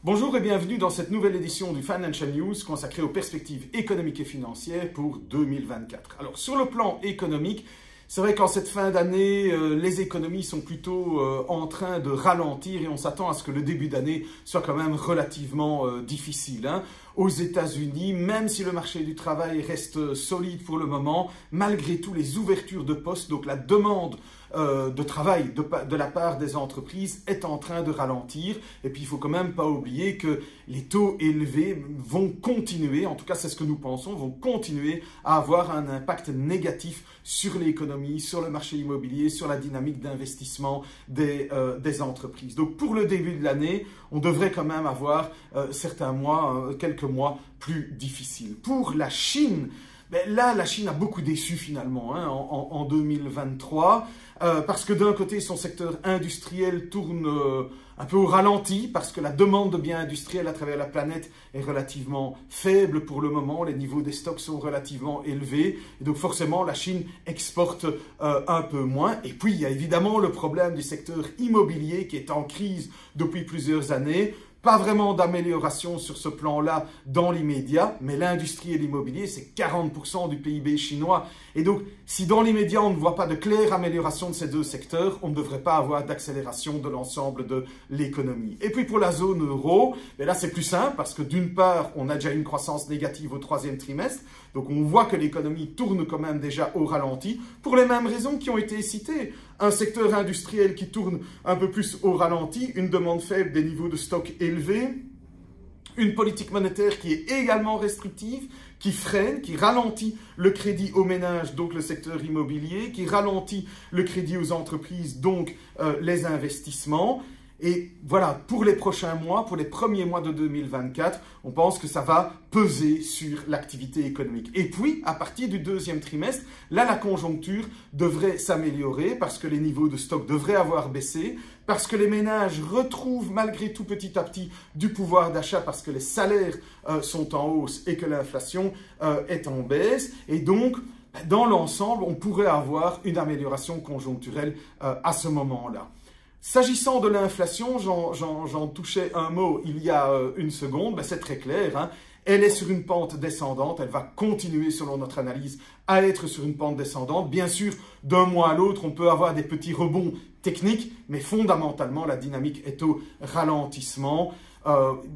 Bonjour et bienvenue dans cette nouvelle édition du Financial News consacrée aux perspectives économiques et financières pour 2024. Alors sur le plan économique, c'est vrai qu'en cette fin d'année, les économies sont plutôt en train de ralentir et on s'attend à ce que le début d'année soit quand même relativement difficile. Aux États-Unis, même si le marché du travail reste solide pour le moment, malgré tout les ouvertures de postes, donc la demande de travail de la part des entreprises est en train de ralentir. Et puis il ne faut quand même pas oublier que les taux élevés vont continuer, en tout cas c'est ce que nous pensons, vont continuer à avoir un impact négatif sur l'économie, sur le marché immobilier, sur la dynamique d'investissement des entreprises. Donc pour le début de l'année, on devrait quand même avoir certains mois, quelques mois plus difficiles. Pour la Chine, là, la Chine a beaucoup déçu finalement en 2023 parce que d'un côté, son secteur industriel tourne un peu au ralenti parce que la demande de biens industriels à travers la planète est relativement faible pour le moment. Les niveaux des stocks sont relativement élevés et donc forcément, la Chine exporte un peu moins. Et puis, il y a évidemment le problème du secteur immobilier qui est en crise depuis plusieurs années. Pas vraiment d'amélioration sur ce plan-là dans l'immédiat, mais l'industrie et l'immobilier, c'est 40% du PIB chinois. Et donc, si dans l'immédiat, on ne voit pas de claire amélioration de ces deux secteurs, on ne devrait pas avoir d'accélération de l'ensemble de l'économie. Et puis pour la zone euro, là c'est plus simple parce que d'une part, on a déjà une croissance négative au troisième trimestre, donc on voit que l'économie tourne quand même déjà au ralenti, pour les mêmes raisons qui ont été citées. Un secteur industriel qui tourne un peu plus au ralenti, une demande faible, des niveaux de stock élevés, une politique monétaire qui est également restrictive, qui freine, qui ralentit le crédit aux ménages, donc le secteur immobilier, qui ralentit le crédit aux entreprises, donc les investissements. Et voilà, pour les prochains mois, pour les premiers mois de 2024, on pense que ça va peser sur l'activité économique. Et puis, à partir du deuxième trimestre, là, la conjoncture devrait s'améliorer parce que les niveaux de stock devraient avoir baissé, parce que les ménages retrouvent malgré tout petit à petit du pouvoir d'achat parce que les salaires sont en hausse et que l'inflation est en baisse. Et donc, dans l'ensemble, on pourrait avoir une amélioration conjoncturelle à ce moment-là. S'agissant de l'inflation, j'en touchais un mot il y a une seconde, c'est très clair. Elle est sur une pente descendante, elle va continuer selon notre analyse à être sur une pente descendante. Bien sûr, d'un mois à l'autre, on peut avoir des petits rebonds techniques, mais fondamentalement, la dynamique est au ralentissement.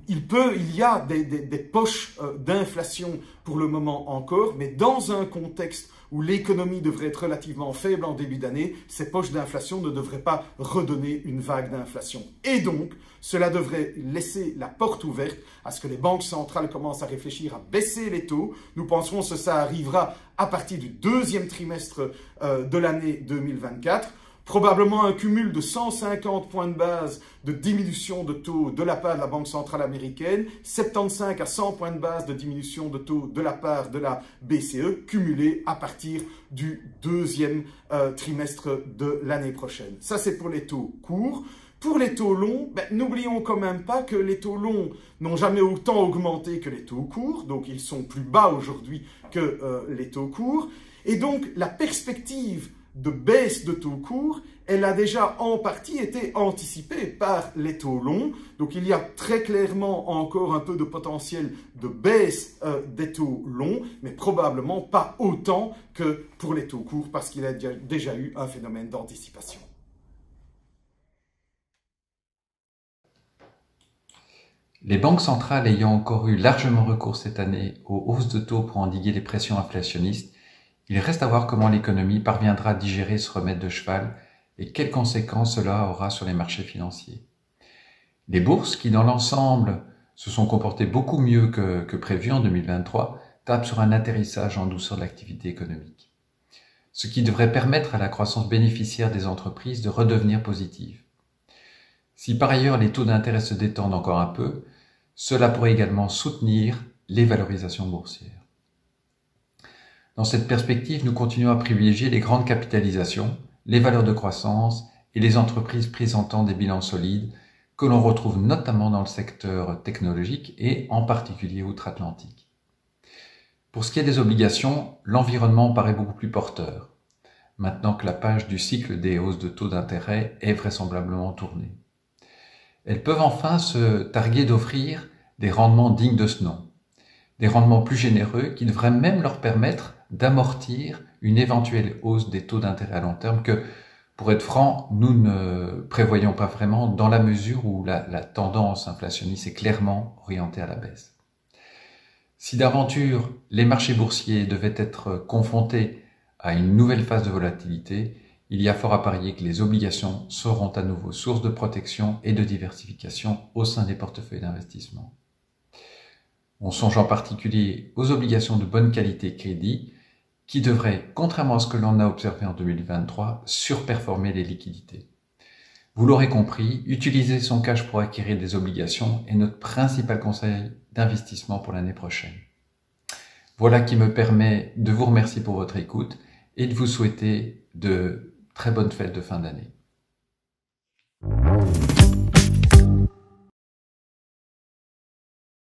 Il y a des poches d'inflation pour le moment encore, mais dans un contexte où l'économie devrait être relativement faible en début d'année, ces poches d'inflation ne devraient pas redonner une vague d'inflation. Et donc, cela devrait laisser la porte ouverte à ce que les banques centrales commencent à réfléchir à baisser les taux. Nous penserons que ça arrivera à partir du deuxième trimestre de l'année 2024. Probablement un cumul de 150 points de base de diminution de taux de la part de la Banque centrale américaine, 75 à 100 points de base de diminution de taux de la part de la BCE, cumulés à partir du deuxième trimestre de l'année prochaine. Ça, c'est pour les taux courts. Pour les taux longs, n'oublions quand même pas que les taux longs n'ont jamais autant augmenté que les taux courts, donc ils sont plus bas aujourd'hui que les taux courts. Et donc, la perspective de baisse de taux courts, elle a déjà en partie été anticipée par les taux longs. Donc il y a très clairement encore un peu de potentiel de baisse des taux longs, mais probablement pas autant que pour les taux courts parce qu'il y a déjà eu un phénomène d'anticipation. Les banques centrales ayant encore eu largement recours cette année aux hausses de taux pour endiguer les pressions inflationnistes, il reste à voir comment l'économie parviendra à digérer ce remède de cheval et quelles conséquences cela aura sur les marchés financiers. Les bourses, qui dans l'ensemble se sont comportées beaucoup mieux que prévu en 2023, tapent sur un atterrissage en douceur de l'activité économique, ce qui devrait permettre à la croissance bénéficiaire des entreprises de redevenir positive. Si par ailleurs les taux d'intérêt se détendent encore un peu, cela pourrait également soutenir les valorisations boursières. Dans cette perspective, nous continuons à privilégier les grandes capitalisations, les valeurs de croissance et les entreprises présentant des bilans solides que l'on retrouve notamment dans le secteur technologique et en particulier outre-Atlantique. Pour ce qui est des obligations, l'environnement paraît beaucoup plus porteur, maintenant que la page du cycle des hausses de taux d'intérêt est vraisemblablement tournée. elles peuvent enfin se targuer d'offrir des rendements dignes de ce nom. Des rendements plus généreux qui devraient même leur permettre d'amortir une éventuelle hausse des taux d'intérêt à long terme que, pour être franc, nous ne prévoyons pas vraiment dans la mesure où la tendance inflationniste est clairement orientée à la baisse. Si d'aventure les marchés boursiers devaient être confrontés à une nouvelle phase de volatilité, il y a fort à parier que les obligations seront à nouveau source de protection et de diversification au sein des portefeuilles d'investissement. On songe en particulier aux obligations de bonne qualité crédit qui devraient, contrairement à ce que l'on a observé en 2023, surperformer les liquidités. Vous l'aurez compris, utiliser son cash pour acquérir des obligations est notre principal conseil d'investissement pour l'année prochaine. Voilà qui me permet de vous remercier pour votre écoute et de vous souhaiter de très bonnes fêtes de fin d'année.